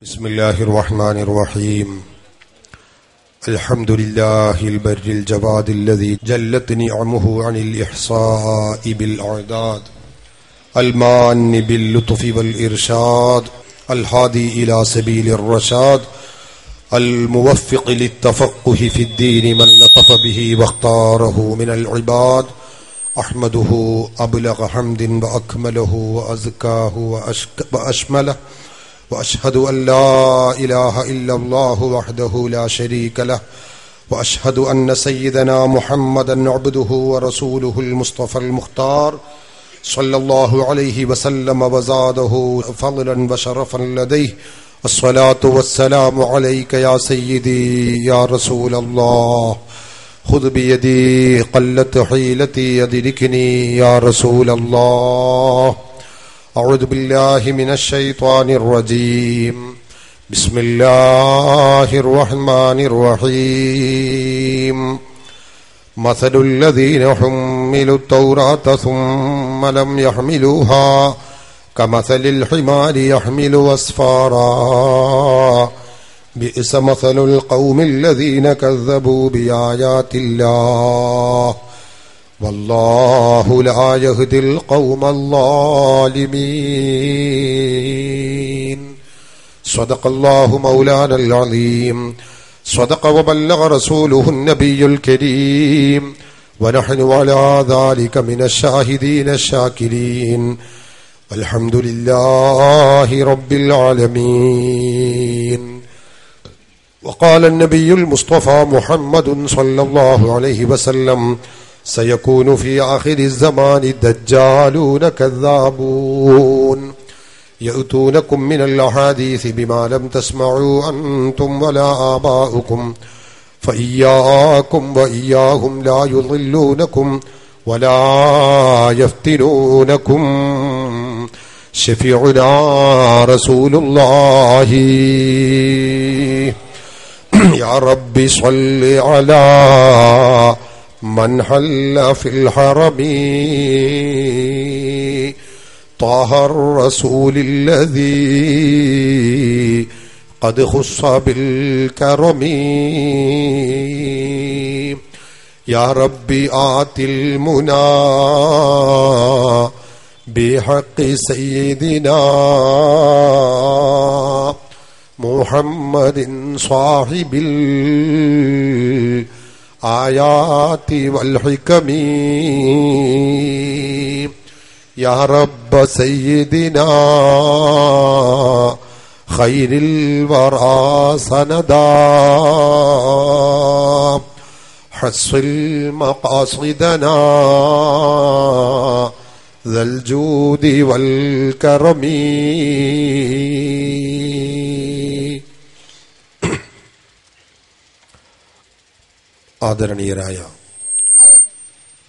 بسم الله الرحمن الرحيم. الحمد لله البر الجواد الذي جلت نعمه عن الإحصاء بالأعداد، المان باللطف والإرشاد، الهادي إلى سبيل الرشاد، الموفق للتفقه في الدين من لطف به واختاره من العباد. أحمده أبلغ حمد وأكمله وأزكاه وأشمله، وأشهد أن لا إله إلا الله وحده لا شريك له، وأشهد أن سيدنا محمدا عبده ورسوله المصطفى المختار صلى الله عليه وسلم وزاده فضلا وشرفا لديه. الصلاة والسلام عليك يا سيدي يا رسول الله، خذ بيدي قلت حيلتي أدركني يا رسول الله. أعوذ بالله من الشيطان الرجيم. بسم الله الرحمن الرحيم. مثل الذين حملوا التوراة ثم لم يحملوها كمثل الحمار يحمل أسفارا، بئس مثل القوم الذين كذبوا بآيات الله والله لا يهدي القوم الظالمين. صدق الله مولانا العظيم، صدق وبلغ رسوله النبي الكريم، ونحن على ذلك من الشاهدين الشاكرين، والحمد لله رب العالمين. وقال النبي المصطفى محمد صلى الله عليه وسلم: سيكون في آخر الزمان دجالون كذابون يأتونكم من الأحاديث بما لم تسمعوا أنتم ولا آباؤكم، فإياكم وإياهم لا يضلونكم ولا يفتنونكم. شفيعنا رسول الله. يا رب صل على من حل في الحرم طه الرسول الذي قد خص بالكرم. يا رب آت المنى بحق سيدنا محمد صاحب الآيات والحكم. يا رب سيدنا خير الورى سندا، حصل مقاصدنا ذا الجود والكرم. ആദരണീയരായ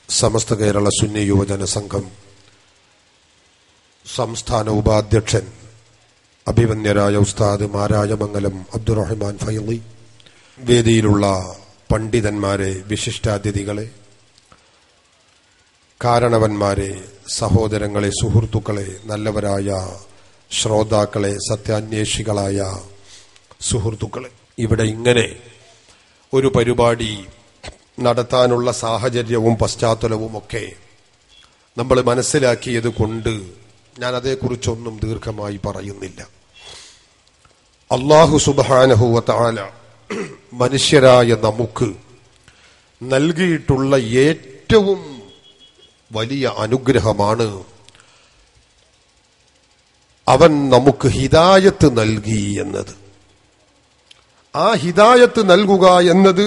സമസ്ത കേരള സുന്നി യുവജന സംഘം സംസ്ഥാന ഉപാധ്യക്ഷൻ അഭിമന്യരായ ഉസ്താദ് മാരായമംഗലം അബ്ദുറഹ്മാൻ ഫൈളി, വേദിയിലുള്ള പണ്ഡിതന്മാരെ, വിശിഷ്ടാതിഥികളെ, കാരണവന്മാരെ, സഹോദരങ്ങളെ, സുഹൃത്തുക്കളെ, നല്ലവരായ ശ്രോതാക്കളെ, സത്യാന്വേഷികളായ സുഹൃത്തുക്കളെ, ഇവിടെ ഇങ്ങനെ ഒരു പരിപാടി നടത്താനുള്ള സാഹചര്യവും പശ്ചാത്തലവും ഒക്കെ നമ്മൾ മനസ്സിലാക്കിയത് കൊണ്ട് ഞാൻ അതേക്കുറിച്ചൊന്നും ദീർഘമായി പറയുന്നില്ല. അല്ലാഹു സുബ്ഹാനഹു വ തആല മനുഷ്യരായ നമുക്ക് നൽകിയിട്ടുള്ള ഏറ്റവും വലിയ അനുഗ്രഹമാണ് അവൻ നമുക്ക് ഹിദായത്ത് നൽകി എന്നത്. ആ ഹിദായത്ത് നൽകുക എന്നത്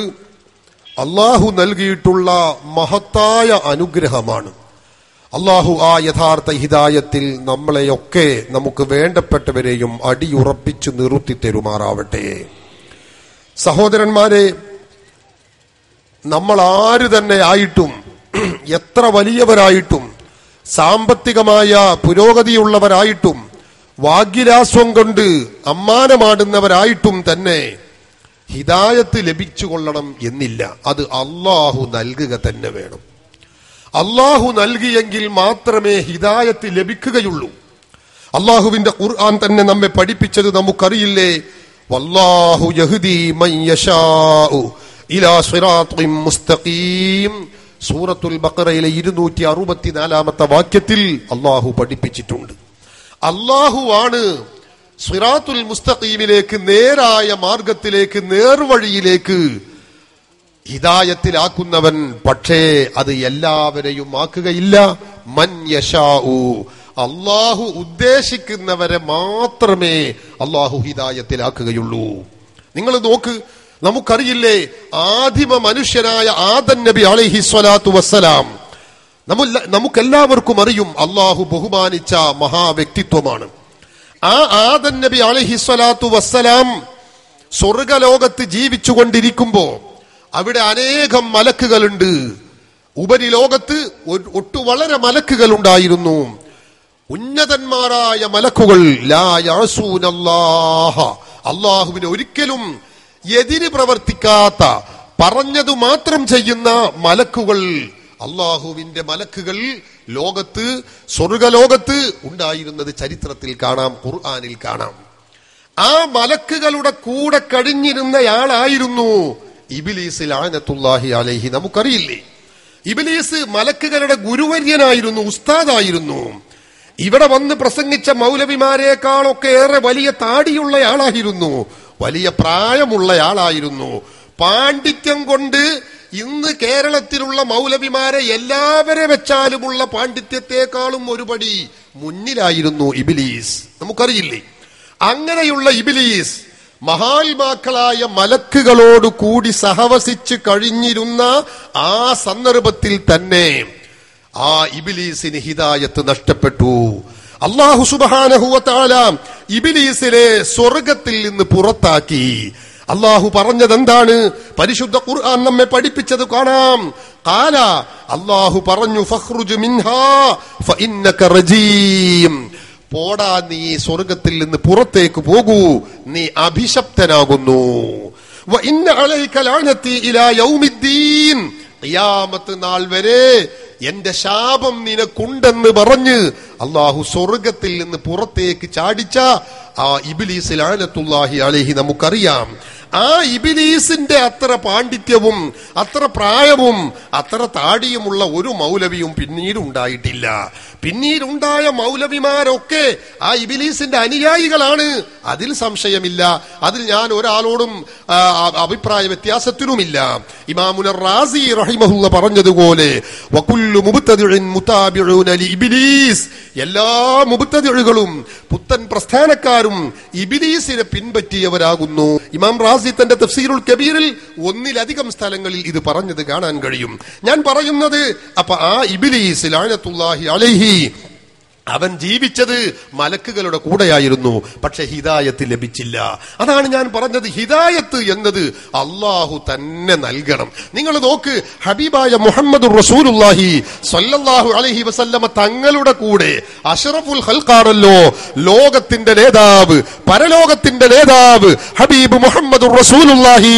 അല്ലാഹു നൽകിയിട്ടുള്ള മഹത്തായ അനുഗ്രഹമാണ്. അല്ലാഹു ആ യഥാർത്ഥ ഹിദായത്തിൽ നമ്മളെയൊക്കെ, നമുക്ക് വേണ്ടപ്പെട്ടവരെയും അടിയുറപ്പിച്ചു നിർത്തി തരുമാറാവട്ടെ. സഹോദരന്മാരെ, നമ്മൾ ആര് തന്നെ ആയിട്ടും, എത്ര വലിയവരായിട്ടും, സാമ്പത്തികമായ പുരോഗതിയുള്ളവരായിട്ടും, വാഗ്വിലാസം കൊണ്ട് അമ്മാനമാടുന്നവരായിട്ടും തന്നെ ഹിദായത്ത് ലഭിച്ചുകൊള്ളണം എന്നില്ല. അത് അല്ലാഹു നൽകുക തന്നെ വേണം. അല്ലാഹു നൽകിയെങ്കിൽ മാത്രമേ ഹിദായത്ത് ലഭിക്കുകയുള്ളൂ. അള്ളാഹുവിന്റെ ഖുർആൻ തന്നെ നമ്മെ പഠിപ്പിച്ചത് നമുക്കറിയില്ലേ? വല്ലാഹു യഹ്ദി മൻ യശാഉ ഇലാ സിറാത്തിൻ മുസ്തഖീം. സൂറത്തുൽ ബഖറയിലെ 264 വാക്യത്തിൽ അള്ളാഹു പഠിപ്പിച്ചിട്ടുണ്ട്. അള്ളാഹുവാണ് സിറാത്തുൽ മുസ്തഖീമിലേക്ക്, നേരായ മാർഗത്തിലേക്ക്, നേർവഴിയിലേക്ക് ഹിദായത്തിലാക്കുന്നവൻ. പക്ഷേ അത് എല്ലാവരെയും ആക്കുകയില്ല. മൻ യശാഉ, അള്ളാഹു ഉദ്ദേശിക്കുന്നവരെ മാത്രമേ അള്ളാഹു ഹിദായത്തിലാക്കുകയുള്ളൂ. നിങ്ങൾ നോക്ക്, നമുക്കറിയില്ലേ, ആദിമ മനുഷ്യനായ ആദം നബി അലൈഹി സ്വലാത്തു വസ്സലാം, നമുക്കെല്ലാവർക്കും അറിയും, അള്ളാഹു ബഹുമാനിച്ച മഹാവ്യക്തിത്വമാണ്. ആ ആദം നബി അലൈഹി സ്വലാത്തു വസ്സലാം സ്വർഗലോകത്ത് ജീവിച്ചുകൊണ്ടിരിക്കുമ്പോ അവിടെ അനേകം മലക്കുകളുണ്ട്. ഉപരിലോകത്ത് വളരെ മലക്കുകൾ ഉണ്ടായിരുന്നു. ഉന്നതന്മാരായ മലക്കുകൾ. ലാ യഅസൂനല്ലാഹ, അള്ളാഹുവിനെ ഒരിക്കലും എതിര് പ്രവർത്തിക്കാത്ത, പറഞ്ഞതു മാത്രം ചെയ്യുന്ന മലക്കുകൾ. അള്ളാഹുവിന്റെ മലക്കുകൾ ലോകത്ത്, സ്വർഗലോകത്ത് ഉണ്ടായിരുന്നത് ചരിത്രത്തിൽ കാണാം, ഖുർആനിൽ കാണാം. ആ മലക്കുകളുടെ കൂടെ കഴിഞ്ഞിരുന്നയാളായിരുന്നു ഇബ്ലീസ് ലഅനത്തുല്ലാഹി അലൈഹി. നമുക്കറിയില്ലേ, ഇബ്ലീസ് മലക്കുകളുടെ ഗുരുവര്യനായിരുന്നു, ഉസ്താദായിരുന്നു. ഇവിടെ വന്ന് പ്രസംഗിച്ച മൗലവിമാരെക്കാളൊക്കെ ഏറെ വലിയ താടിയുള്ളയാളായിരുന്നു, വലിയ പ്രായമുള്ളയാളായിരുന്നു. പാണ്ഡിത്യം കൊണ്ട് ഇന്ന് കേരളത്തിലുള്ള മൗലവിമാരെ എല്ലാവരെ വെച്ചാലുമുള്ള പാണ്ഡിത്യത്തെക്കാളും ഒരുപടി മുന്നിലായിരുന്നു ഇബ്ലീസ്. നമുക്കറിയില്ലേ, അങ്ങനെയുള്ള ഇബ്ലീസ് മഹാത്മാക്കളായ മലക്കുകളോട് കൂടി സഹവസിച്ച് കഴിഞ്ഞിരുന്ന ആ സന്ദർഭത്തിൽ തന്നെ ആ ഇബ്ലീസിന് ഹിദായത്ത് നഷ്ടപ്പെട്ടു. അല്ലാഹു സുബ്ഹാനഹു വ തആല ഇബ്ലീസിനെ സ്വർഗത്തിൽ നിന്ന് പുറത്താക്കി. അല്ലാഹു പറഞ്ഞത് എന്താണ്? പരിശുദ്ധ ഖുർആൻ നമ്മെ പഠിപ്പിച്ചത് കാണാം. ഖാല, അല്ലാഹു പറഞ്ഞു, ഫഖ്റുജ് മിൻഹാ ഫഇന്നക റജീം. പോടാ, നീ സ്വർഗത്തിൽ നിന്ന് പുറത്തേക്ക് പോകൂ, നീ അഭിശപ്തനാകുന്നു. വ ഇന്ന അലൈക ലഅനതി ഇലാ യൗമിദ്ദീൻ, ഖിയാമത്ത് നാൾ വരെ എന്റെ ശാപം നിനക്കുണ്ടെന്ന് പറഞ്ഞ് അല്ലാഹു സ്വർഗത്തിൽ നിന്ന് പുറത്തേക്ക് ചാടിച്ച ആ ഇബ്ലീസ് ലഅനത്തുല്ലാഹി അലൈഹി നമുക്കറിയാം. ആ ഇബ്ലീസിന്റെ അത്ര പാണ്ഡിത്യവും അത്ര പ്രായവും അത്ര താടിയുമുള്ള ഒരു മൗലവിയും പിന്നീട് ഉണ്ടായിട്ടില്ല. പിന്നീടുണ്ടായ മൗലവിമാരൊക്കെ ആ ഇബ്ലീസിന്റെ അനുയായികളാണ്, അതിൽ സംശയമില്ല. അതിൽ ഞാൻ ഒരാളോടും അഭിപ്രായ വ്യത്യാസത്തിനുമില്ല. ഇമാമുന റാസി റഹിമഹുല്ല പറഞ്ഞതുപോലെ, വകുല്ലു മുബ്തദിഉൻ മുതാബിഊന ലിഇബ്ലീസ്, എല്ലാ മുബ്തദിഉകളും പുത്തൻ പ്രസ്ഥാനക്കാരും ഇബ്ലീസിനെ പിൻപറ്റിയവരാകുന്നു. ഇമാം റാസി തന്റെ തഫ്സീറുൽ കബീറിൽ ഒന്നിലധികം സ്ഥലങ്ങളിൽ ഇത് പറഞ്ഞത് കാണാൻ കഴിയും. ഞാൻ പറയുന്നത്, അപ്പൊ ആ ഇബ്ലീസ് ലഅനത്തുല്ലാഹി അലൈഹി അവൻ ജീവിച്ചത് മലക്കുകളുടെ കൂടെയായിരുന്നു, പക്ഷെ ഹിദായത്ത് ലഭിച്ചില്ല. അതാണ് ഞാൻ പറഞ്ഞത്, ഹിദായത്ത് എന്നത് അള്ളാഹു തന്നെ നൽകണം. നിങ്ങൾ നോക്ക്, ഹബീബായ മുഹമ്മദുർ റസൂലുള്ളാഹി സ്വല്ലല്ലാഹു അലൈഹി വസല്ലമ തങ്ങളുടെ കൂടെ അഷ്റഫുൽ ഖൽഖാണല്ലോ, ലോകത്തിന്റെ നേതാവ്, പരലോകത്തിന്റെ നേതാവ് ഹബീബ് മുഹമ്മദുർ റസൂലുള്ളാഹി.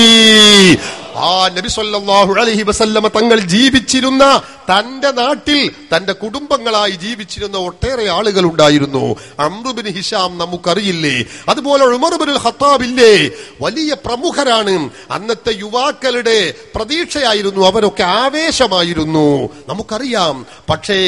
ആ നബി സല്ലല്ലാഹു അലൈഹി വസല്ലമ തങ്ങൾ ജീവിച്ചിരുന്ന തന്റെ നാട്ടിൽ തന്റെ കുടുംബങ്ങളായി ജീവിച്ചിരുന്ന ഒട്ടേറെ ആളുകൾ ഉണ്ടായിരുന്നു. അംറു ബിൻ ഹിഷാം നമുക്കറിയില്ലേ, അതുപോലെ ഉമർ ഇബ്നുൽ ഖത്താബ് ഇല്ലേ, വലിയ പ്രമുഖരാണ്. അന്നത്തെ യുവാക്കളുടെ പ്രതീക്ഷയായിരുന്നു, അവരൊക്കെ ആവേശമായിരുന്നു, നമുക്കറിയാം. പക്ഷേ